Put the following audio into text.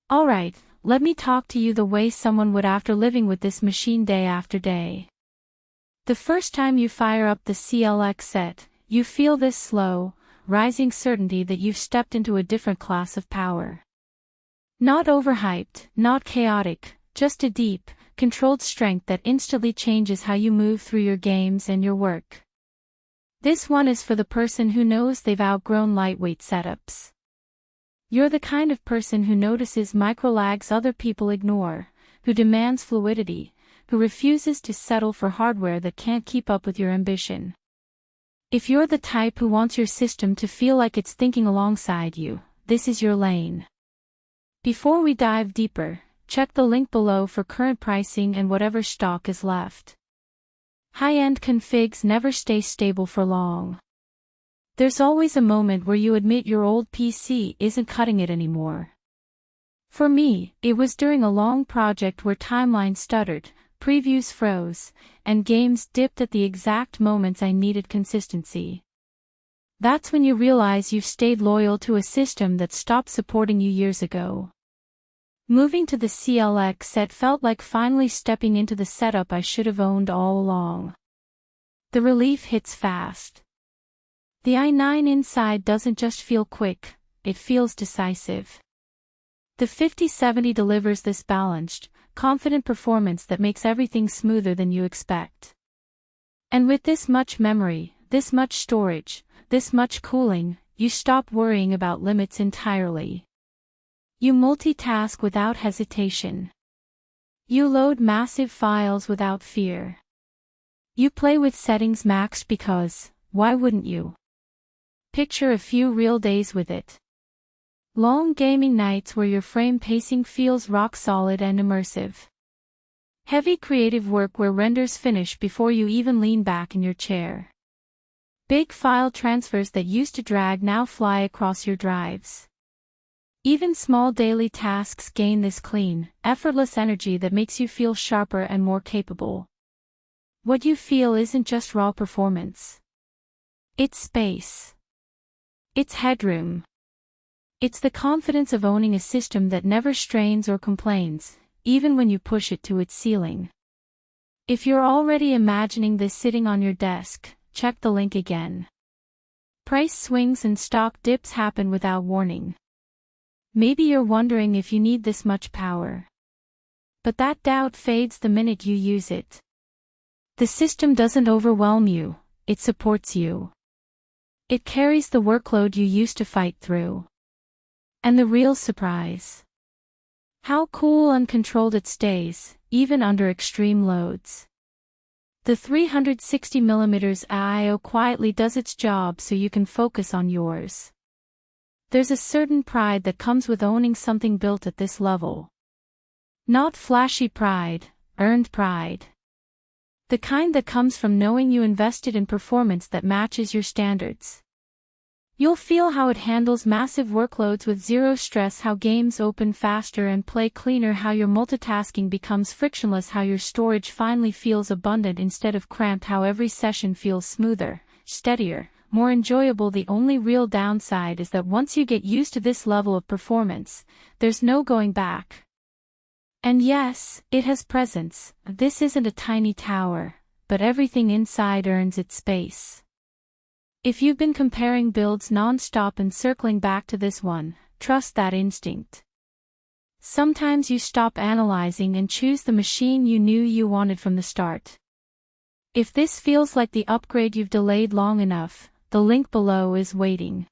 Alright, let me talk to you the way someone would after living with this machine day after day. The first time you fire up the CLX set, you feel this slow, rising certainty that you've stepped into a different class of power. Not overhyped, not chaotic, just a deep, controlled strength that instantly changes how you move through your games and your work. This one is for the person who knows they've outgrown lightweight setups. You're the kind of person who notices micro-lags other people ignore, who demands fluidity, who refuses to settle for hardware that can't keep up with your ambition. If you're the type who wants your system to feel like it's thinking alongside you, this is your lane. Before we dive deeper, check the link below for current pricing and whatever stock is left. High-end configs never stay stable for long. There's always a moment where you admit your old PC isn't cutting it anymore. For me, it was during a long project where timelines stuttered, previews froze, and games dipped at the exact moments I needed consistency. That's when you realize you've stayed loyal to a system that stopped supporting you years ago. Moving to the CLX set felt like finally stepping into the setup I should have owned all along. The relief hits fast. The i9 inside doesn't just feel quick, it feels decisive. The 5070 delivers this balanced, confident performance that makes everything smoother than you expect. And with this much memory, this much storage, this much cooling, you stop worrying about limits entirely. You multitask without hesitation. You load massive files without fear. You play with settings maxed because, why wouldn't you? Picture a few real days with it. Long gaming nights where your frame pacing feels rock solid and immersive. Heavy creative work where renders finish before you even lean back in your chair. Big file transfers that used to drag now fly across your drives. Even small daily tasks gain this clean, effortless energy that makes you feel sharper and more capable. What you feel isn't just raw performance. It's space. It's headroom. It's the confidence of owning a system that never strains or complains, even when you push it to its ceiling. If you're already imagining this sitting on your desk, check the link again. Price swings and stock dips happen without warning. Maybe you're wondering if you need this much power. But that doubt fades the minute you use it. The system doesn't overwhelm you, it supports you. It carries the workload you used to fight through. And the real surprise. How cool and controlled it stays, even under extreme loads. The 360mm I/O quietly does its job so you can focus on yours. There's a certain pride that comes with owning something built at this level. Not flashy pride, earned pride. The kind that comes from knowing you invested in performance that matches your standards. You'll feel how it handles massive workloads with zero stress, how games open faster and play cleaner, how your multitasking becomes frictionless, how your storage finally feels abundant instead of cramped, how every session feels smoother, steadier, more enjoyable. The only real downside is that once you get used to this level of performance, there's no going back. And yes, it has presence. This isn't a tiny tower, but everything inside earns its space. If you've been comparing builds non-stop and circling back to this one, trust that instinct. Sometimes you stop analyzing and choose the machine you knew you wanted from the start. If this feels like the upgrade you've delayed long enough, the link below is waiting.